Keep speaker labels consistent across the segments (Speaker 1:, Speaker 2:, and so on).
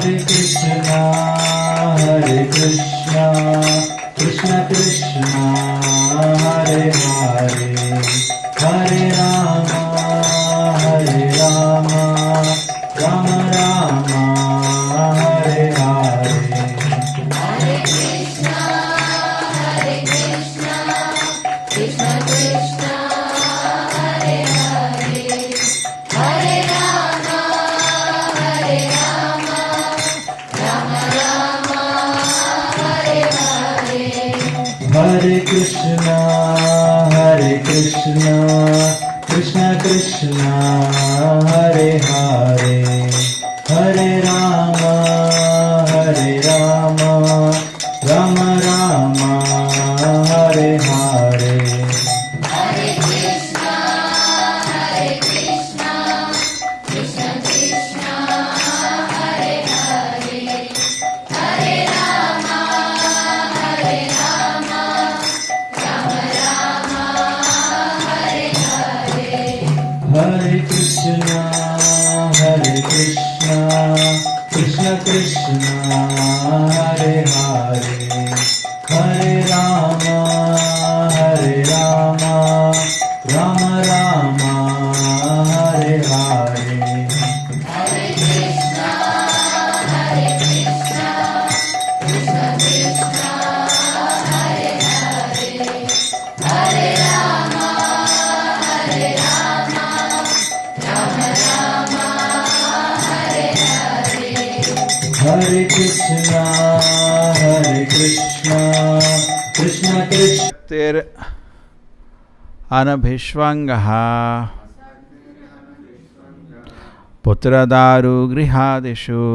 Speaker 1: Hare Krishna, Krishna Krishna, Hare Hare, Hare Rama, Hare Rama, Rama Rama, Hare Hare.
Speaker 2: Hare Krishna, Krishna Krishna, Hare Hare, Hare Rama, Rama Rama, Hare Hare.
Speaker 1: Hare Krishna, Krishna Krishna, Hare Hare, Hare Rama, Rama Rama, Hare Hare.
Speaker 2: Hare Krishna, Krishna Krishna, Hare Hare, Hare Rama, Rama Rama, Hare Hare.
Speaker 1: Hare Krishna, Krishna Krishna, Hare Hare, Hare Rama, Rama Rama, Hare Hare.
Speaker 2: Hare Krishna, Krishna Krishna, Hare Hare, Hare Rama, Rama Rama, Hare Hare.
Speaker 1: Hare Krishna, Krishna Krishna. Tir Anabhishvangaha Putradaru Grihadishu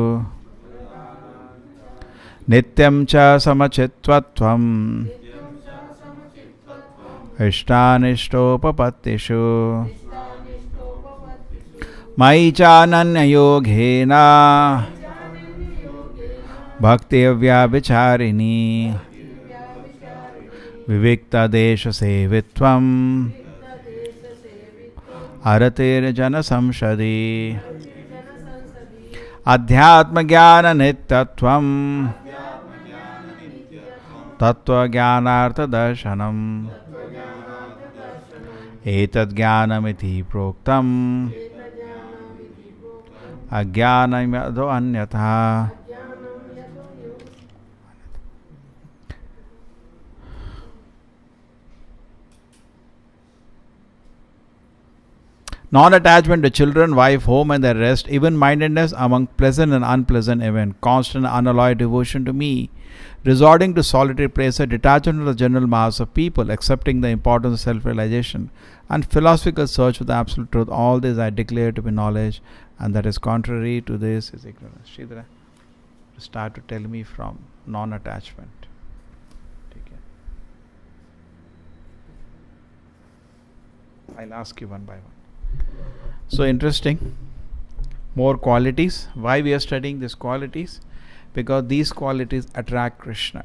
Speaker 1: Nityam cha samachitvatvam Ishtanishtopapatishu Mai chananya yogena Bhakti Vyavicharini Vivikta Desha Sevitvam Aratir Jana Samshadi Adhyatma Jnana Nittatvam Tattva Jnanartha Darshanam Etad Jnanamiti Proktam Ajnanam Yado Anyatha. Non-attachment to children, wife, home and the rest, even-mindedness among pleasant and unpleasant events, constant unalloyed devotion to me, resorting to solitary places, detachment from the general mass of people, accepting the importance of self-realization, and philosophical search for the absolute truth. All this I declare to be knowledge, and that is contrary to this is ignorance. Shridhara, start to tell me from non-attachment. Take care. I'll ask you one by one. So interesting. More qualities. Why we are studying these qualities? Because these qualities attract Krishna.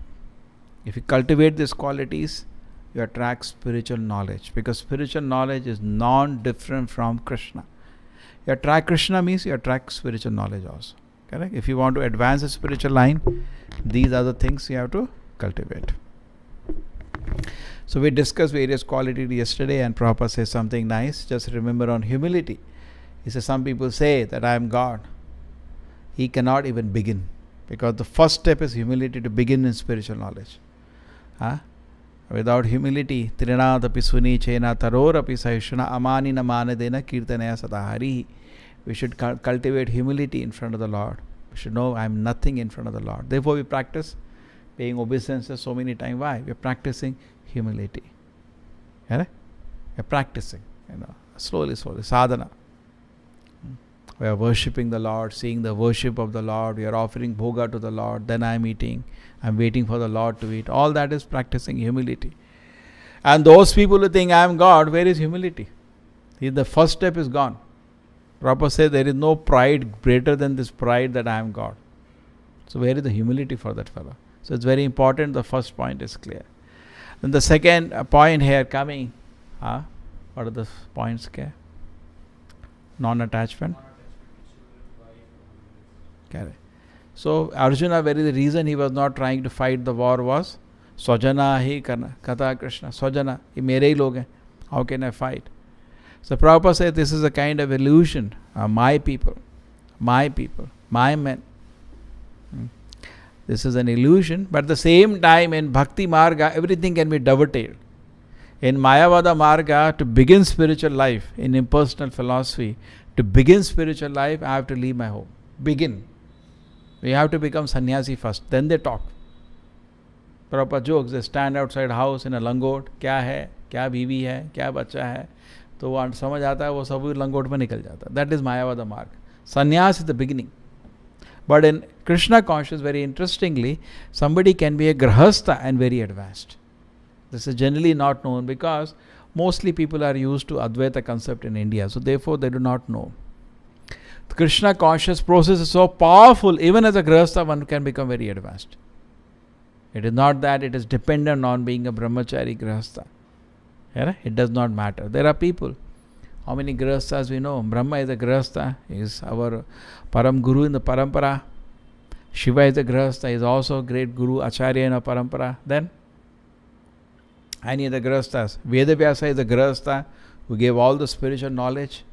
Speaker 1: If you cultivate these qualities, you attract spiritual knowledge. Because spiritual knowledge is non-different from Krishna. You attract Krishna means you attract spiritual knowledge also. Correct? If you want to advance the spiritual line, these are the things you have to cultivate. So we discussed various qualities yesterday, and Prabhupada says something nice. Just remember on humility. He says some people say that I am God. He cannot even begin, because the first step is humility to begin in spiritual knowledge. Without humility, trinadapi suni chena tarorapi sahishana amanina manadena kirtanaya sadahari. We should cultivate humility in front of the Lord. We should know I am nothing in front of the Lord. Therefore we practice paying obeisances so many times. Why? We are practicing humility. We are practicing, slowly, sadhana. We are worshipping the Lord, seeing the worship of the Lord. We are offering bhoga to the Lord. Then I am eating. I am waiting for the Lord to eat. All that is practicing humility. And those people who think I am God, where is humility? The first step is gone. Prabhupada says there is no pride greater than this pride that I am God. So where is the humility for that fellow? So it's very important. The first point is clear. Then the second point here coming. What are the points here? Non-attachment. Correct. So Arjuna, the reason he was not trying to fight the war was Swajana hi Kata Krishna. Swajana, ye mere hi log hain. How can I fight? So Prabhupada said this is a kind of illusion. My people, my men. This is an illusion, but at the same time in Bhakti Marga, everything can be dovetailed. In Mayavada Marga, to begin spiritual life, in impersonal philosophy, to begin spiritual life, I have to leave my home. Begin. We have to become sannyasi first, then they talk. Prabhupada jokes, they stand outside house in a langot, क्या है, क्या बीवी है, क्या बच्चा है, तो वो समझ आता है, वो सब लंगोट में निकल जाता है. That is Mayavada Marg. Sannyas is the beginning. But in Krishna consciousness, very interestingly, somebody can be a grahastha and very advanced. This is generally not known because mostly people are used to Advaita concept in India, so therefore they do not know. The Krishna conscious process is so powerful, even as a grahastha one can become very advanced. It is not that it is dependent on being a brahmachari grahastha. It does not matter. There are people. How many grahasthas we know? Brahma is a grahastha, is our Param Guru in the Parampara. Shiva is a grahastha, is also a great Guru, Acharya in a Parampara. Then, any other grahasthas? Vedavyasa is a grahastha who gave all the spiritual knowledge.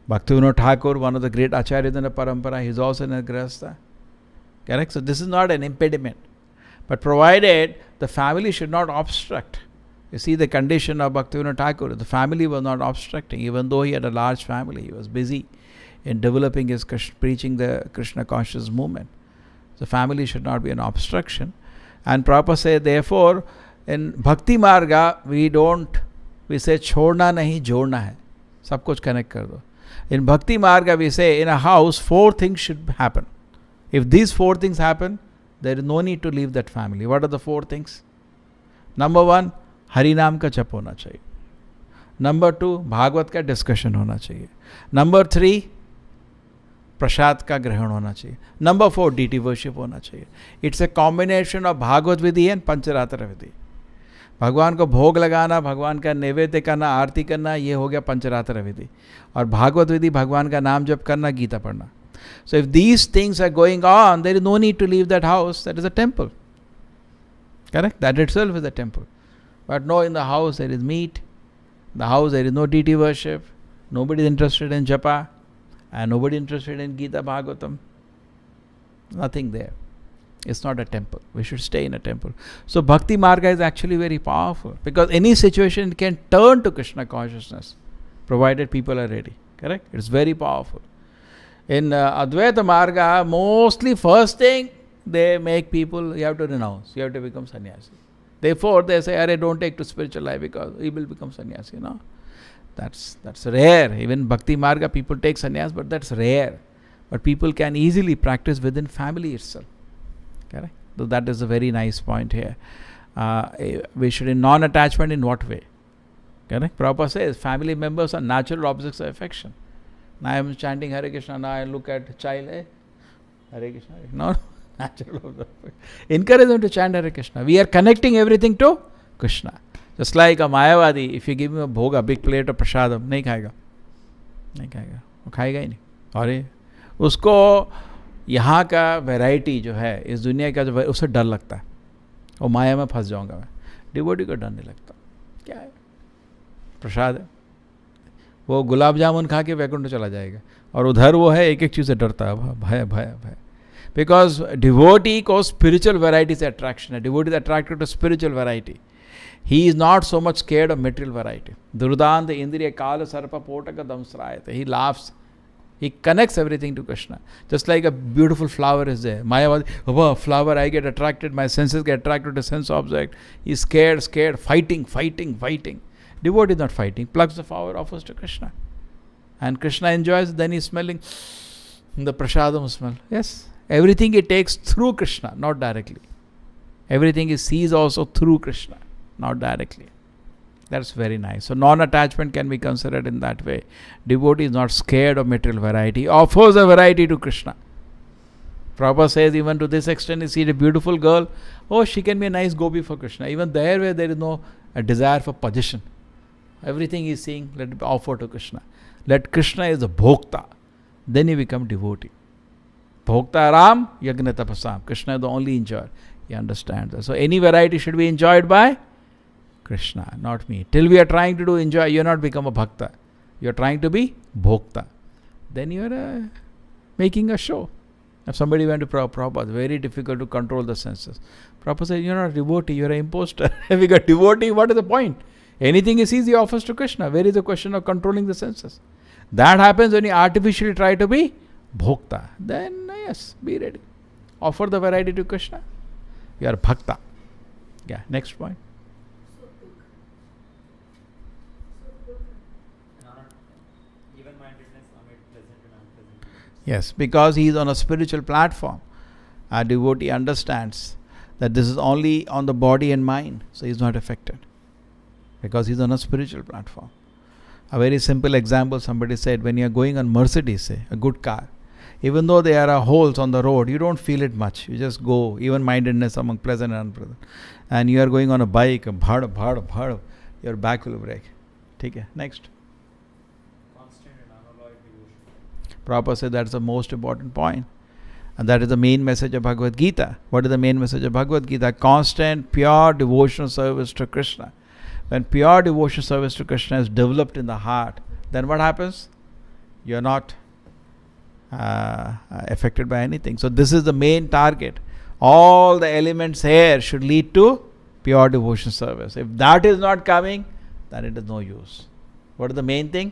Speaker 1: Bhaktivinoda Thakur, one of the great Acharyas in the Parampara, he is also in a grahastha. Correct? So this is not an impediment. But provided the family should not obstruct. You see the condition of Bhaktivinoda Thakur, the family was not obstructing, even though he had a large family. He was busy in developing his preaching the Krishna conscious movement. The family should not be an obstruction. And Prabhupada said, therefore, in Bhakti Marga, we say, Chhodna nahi, jodna hai. Sab kuch connect kar do. In Bhakti Marga, we say, in a house, 4 things should happen. If these 4 things happen, there is no need to leave that family. What are the 4 things? Number 1, Hari नाम का जप होना चाहिए. Number 2, Bhagavat का discussion होना चाहिए. Number 3, प्रसाद का ग्रहण होना चाहिए. नंबर 4, डीटी वर्शिप होना चाहिए. It's a combination of Bhagavata विधि एंड पंचरात्र विधि. भगवान को भोग लगाना, भगवान का नैवेद्य करना, आरती करना, ये हो गया पंचरात्र विधि. और भागवत विधि भगवान का नाम जप करना, गीता पढ़ना. So if these things are going on, there is no need to leave that house. That is a temple. Correct? That itself is a temple. But no, in the house there is meat. In the house there is no deity worship. Nobody is interested in japa. And nobody is interested in Gita Bhagavatam. Nothing there. It's not a temple. We should stay in a temple. So Bhakti Marga is actually very powerful. Because any situation can turn to Krishna consciousness. Provided people are ready. Correct? It's very powerful. In Advaita Marga, mostly first thing, they make people, you have to renounce. You have to become sannyasi. Therefore, they say, Arey, don't take to spiritual life because he will become sannyasi. No? That's rare. Even Bhakti Marga, people take sannyas, but that's rare. But people can easily practice within family itself. Correct? So that is a very nice point here. We should, in non-attachment, in what way? Correct? Prabhupada says, family members are natural objects of affection. Now I am chanting Hare Krishna, now I look at child, Hare Krishna. No. Encourage them to chant Hare Krishna. We are connecting everything to Krishna. Just like a Mayavadi, if you give him a bhoga, a big plate of prasadam, नहीं खाएगा. वो खाएगा ही नहीं. और उसको यहाँ का variety जो है, इस दुनिया का जो उसे डर लगता है. और माया में फंस जाऊंगा मैं. डिवोटी को डर नहीं लगता. क्या है? प्रसाद है. वो गुलाब जामुन खा के वैकुंठ चला जाएगा. और उधर वो है एक एक चीज़ से डरता है. भय भय भय. Because devotee को spiritual variety is attraction. A devotee is attracted to spiritual variety. He is not so much scared of material variety. Durudanta indriya kala sarpa potaka damsrayate. He laughs. He connects everything to Krishna. Just like a beautiful flower is there. Mayavadi, oh, flower, I get attracted. My senses get attracted to sense object. He is scared, fighting. Devotee is not fighting. Plucks the flower, offers to Krishna. And Krishna enjoys, then he is smelling the prasadam smell. Yes. Everything he takes through Krishna, not directly. Everything he sees also through Krishna, not directly. That's very nice. So non-attachment can be considered in that way. Devotee is not scared of material variety. He offers a variety to Krishna. Prabhupada says even to this extent, you see a beautiful girl, oh, she can be a nice gopi for Krishna. Even there where there is no desire for position. Everything he is seeing, let it be offered to Krishna. Let Krishna is the bhokta. Then you become devotee. Bhokta Ram, Yagna Tapasam. Krishna is the only enjoyer. You understand that. So any variety should be enjoyed by Krishna, not me. Till we are trying to do enjoy, you are not become a bhakta. You are trying to be bhokta. Then you are making a show. If somebody went to Prabhupada, very difficult to control the senses. Prabhupada said, you are not a devotee, you are an imposter. If you got devotee, what is the point? Anything is easy offers to Krishna. Where is the question of controlling the senses? That happens when you artificially try to be bhokta. Then yes, be ready. Offer the variety to Krishna. You are bhakta. Yeah, next point. Yes, because he is on a spiritual platform. A devotee understands that this is only on the body and mind, so he is not affected. Because he is on a spiritual platform. A very simple example, somebody said, when you are going on Mercedes, say, a good car, even though there are holes on the road, you don't feel it much. You just go, even mindedness among pleasant and unpleasant. And you are going on a bike, your back will break. Okay, next. Prabhupada said that's the most important point. And that is the main message of Bhagavad Gita. What is the main message of Bhagavad Gita? Constant, pure devotional service to Krishna. When pure devotional service to Krishna is developed in the heart, then what happens? You are not affected by anything. So this is the main target. All the elements here should lead to pure devotional service. If that is not coming, then it is no use. What is the main thing?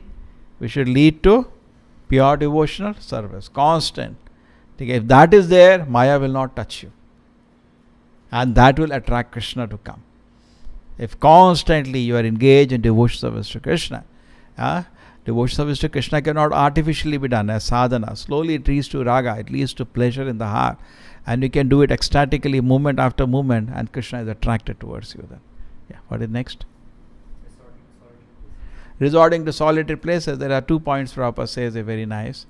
Speaker 1: We should lead to pure devotional service, constant. If that is there, Maya will not touch you. And that will attract Krishna to come. If constantly you are engaged in devotional service to Krishna, devotional service to Krishna cannot artificially be done as sadhana. Slowly it leads to raga, it leads to pleasure in the heart. And you can do it ecstatically, moment after moment, and Krishna is attracted towards you then. Yeah, what is next? Resorting to solitary places. There are 2 points Prabhupada says are very nice.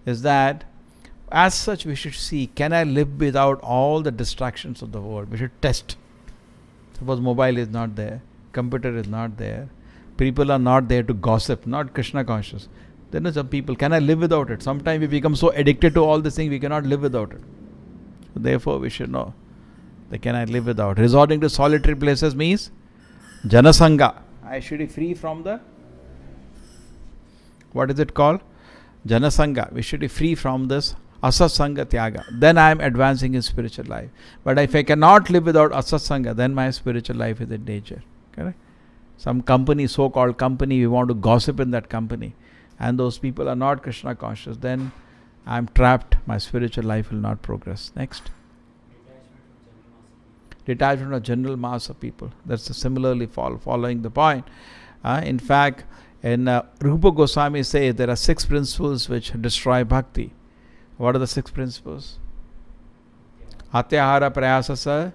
Speaker 1: Is that as such we should see, can I live without all the distractions of the world? We should test. Suppose mobile is not there, computer is not there, people are not there to gossip, not Krishna conscious. Then some people, can I live without it? Sometimes we become so addicted to all these things, we cannot live without it. So therefore we should know that can I live without. Resorting to solitary places means Janasanga. I should be free from the, what is it called? Janasanga. We should be free from this asatsanga tyaga. Then I am advancing in spiritual life. But if I cannot live without asatsanga, then my spiritual life is in danger. Correct? Some company, so-called company, we want to gossip in that company, and those people are not Krishna conscious, then I am trapped. My spiritual life will not progress. Next. Detachment of general mass of people. That's similarly following the point. In fact, in Rupa Goswami says there are 6 principles which destroy bhakti. What are the 6 principles? Atyahara prayasasa,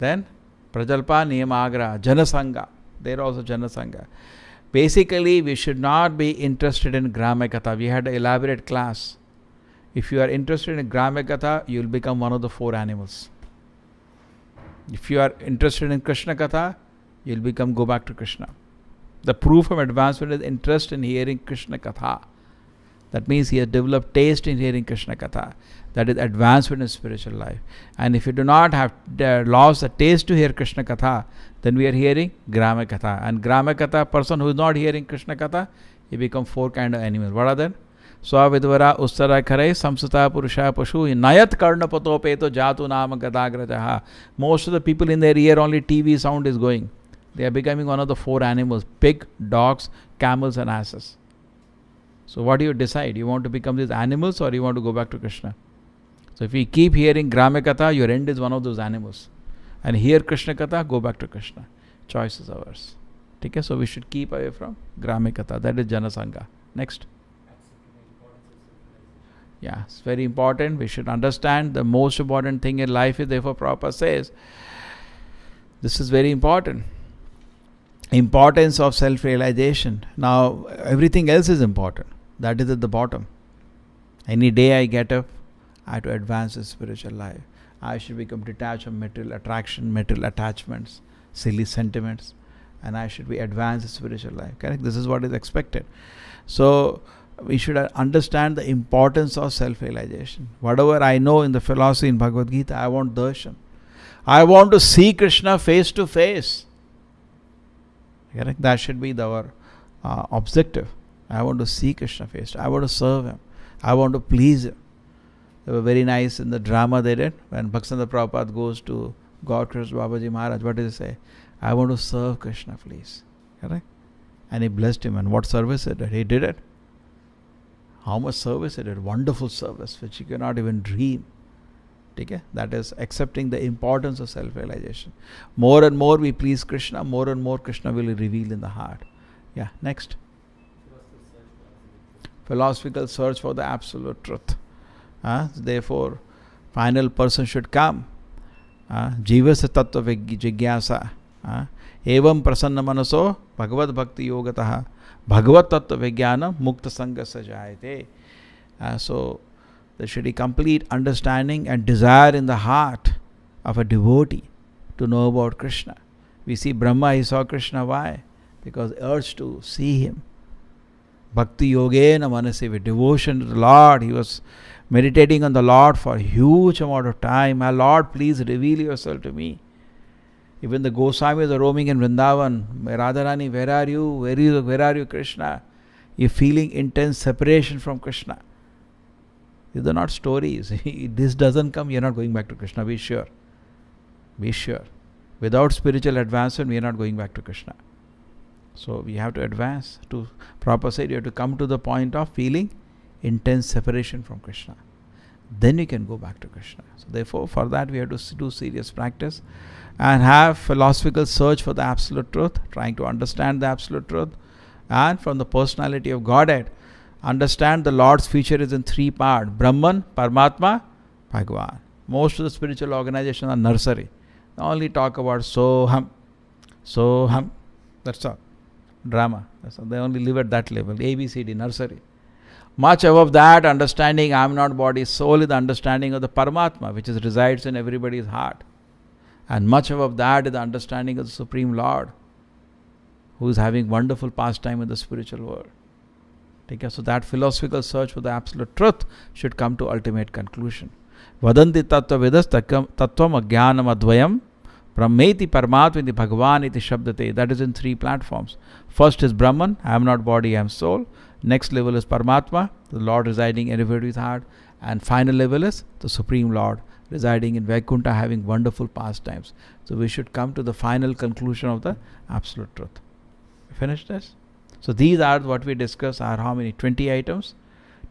Speaker 1: then Prajalpa Niyamagra, Janasanga. There also Janasanga. Basically, we should not be interested in Gramakatha. We had an elaborate class. If you are interested in Gramakatha, you will become one of the 4 animals. If you are interested in Krishna Katha, you will go back to Krishna. The proof of advancement is interest in hearing Krishna Katha. That means he has developed taste in hearing Krishna Katha. That is advancement in spiritual life. And if you do not have lost the taste to hear Krishna Katha, then we are hearing Grama Katha. And Grama Katha, person who is not hearing Krishna Katha, he becomes 4 kind of animals. What are they? Swavidvara Ustara Kare Samsata Purusha Pashu Nayat Karna Patopeto Jatu Nama Gadagrajaha. Most of the people in their ear only TV sound is going. They are becoming one of the 4 animals: pig, dogs, camels and asses. So what do you decide? You want to become these animals or you want to go back to Krishna? So if you keep hearing Grama Katha, your end is one of those animals. And hear Krishna Katha, go back to Krishna. Choice is ours. Okay? So we should keep away from Grama Katha. That is Janasanga. Next. Yeah, it's very important. We should understand the most important thing in life is, therefore Prabhupada says, this is very important. Importance of self-realization. Now, everything else is important. That is at the bottom. Any day I get up, I have to advance in spiritual life. I should become detached from material attraction, material attachments, silly sentiments, and I should be advanced in spiritual life. Correct? This is what is expected. So, we should understand the importance of self-realization. Whatever I know in the philosophy in Bhagavad Gita, I want darshan. I want to see Krishna face to face. Correct? That should be our objective. I want to see Krishna face. I want to serve him. I want to please him. They were very nice in the drama they did. When Bhaktivinoda Prabhupada goes to God Krishna Babaji Maharaj, what does he say? I want to serve Krishna, please. Correct? And he blessed him. And what service he did? He did it. How much service he did? Wonderful service, which you cannot even dream. Okay? That is accepting the importance of self-realization. More and more we please Krishna, more and more Krishna will reveal in the heart. Yeah, next. Philosophical search for the absolute truth. Therefore, final person should come. Jivasya tattva jigyasa. Evam prasanna manaso bhagavad bhakti yogataha bhagavad tattva vijnana mukta sangasa jayate. So, there should be complete understanding and desire in the heart of a devotee to know about Krishna. We see Brahma, he saw Krishna. Why? Because urge to see him. Bhakti yogena manasi, with devotion to the Lord. He was meditating on the Lord for a huge amount of time. My Lord, please reveal yourself to me. Even the Goswamis are roaming in Vrindavan. Radharani, where are you? Where are you, Krishna? You're feeling intense separation from Krishna. These are not stories. This doesn't come, you're not going back to Krishna. Be sure. Be sure. Without spiritual advancement, we are not going back to Krishna. So we have to advance. To proper say, you have to come to the point of feeling intense separation from Krishna. Then you can go back to Krishna. So therefore, for that we have to do serious practice and have philosophical search for the absolute truth, trying to understand the absolute truth, and from the personality of Godhead, understand the Lord's feature is in three parts: Brahman, Paramatma, Bhagavan. Most of the spiritual organizations are nursery. They only talk about Soham. That's all. Drama. That's all. They only live at that level. ABCD, nursery. Much above that, understanding I am not body, soul is the understanding of the Paramatma, which resides in everybody's heart. And much above that is the understanding of the Supreme Lord, who is having wonderful pastime in the spiritual world. Okay, so that philosophical search for the absolute truth should come to ultimate conclusion. Vadanti tattva vidas tattvam ajnanam advayam brahmeti paramatma iti bhagavan iti shabdate. That is in three platforms. First is Brahman, I am not body, I am soul. Next level is Paramatma, the Lord residing in everybody's heart. And final level is the Supreme Lord residing in Vaikuntha, having wonderful pastimes. So we should come to the final conclusion of the absolute truth. Finish this? So these are what we discuss are how many? 20 items.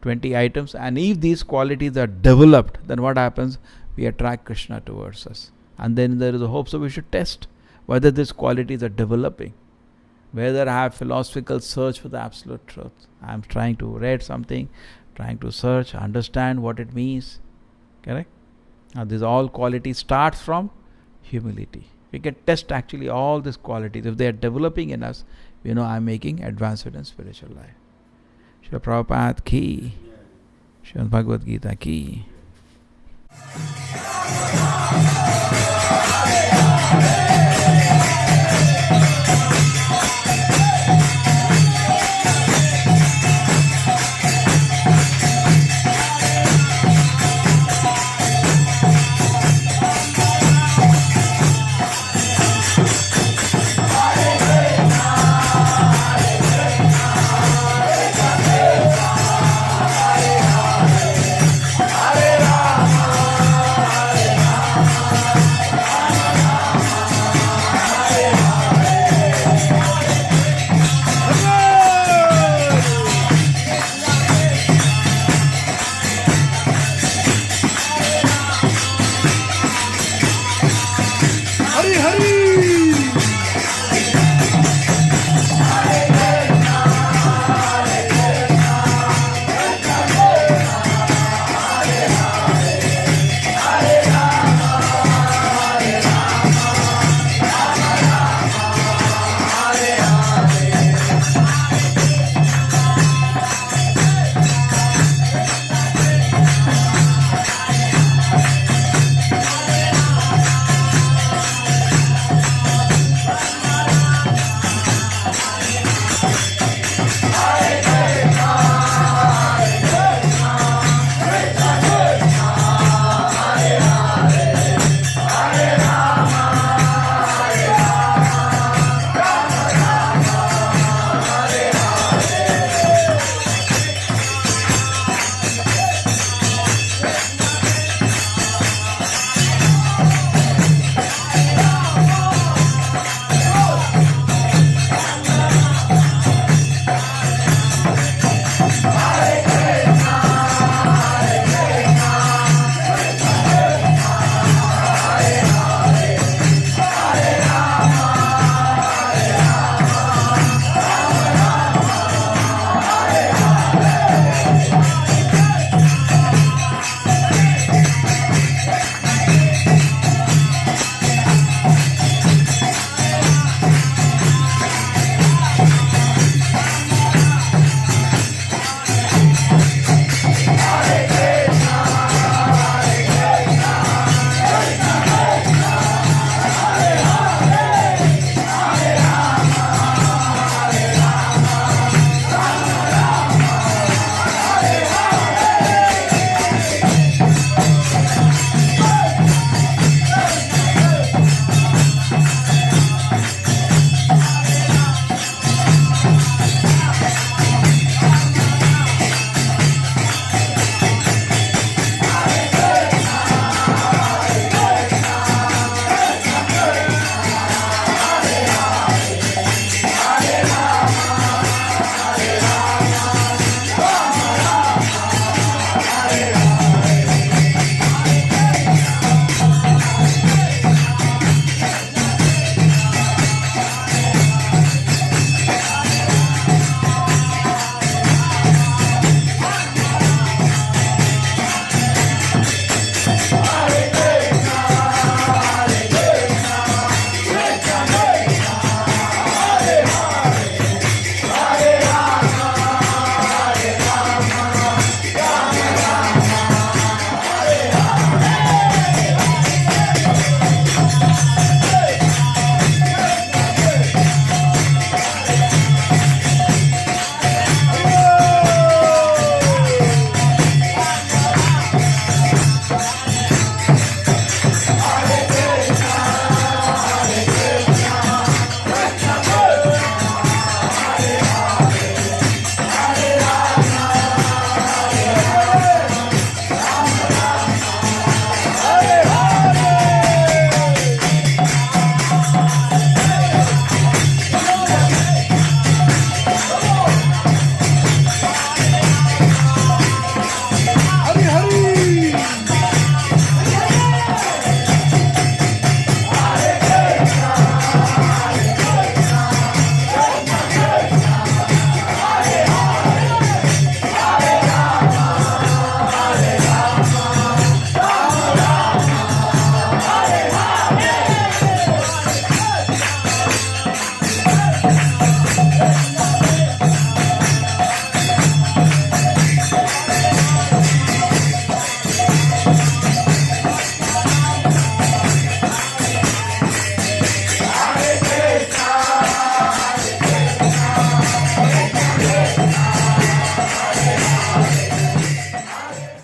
Speaker 1: 20 items. And if these qualities are developed, then what happens? We attract Krishna towards us. And then there is a hope. So we should test whether these qualities are developing. Whether I have philosophical search for the absolute truth. I am trying to read something, trying to search, understand what it means. Correct? Now these all qualities start from humility. We can test actually all these qualities. If they are developing in us, we know I am making advancement in spiritual life. Srila Prabhupada ki. Srimad Bhagavad Gita ki.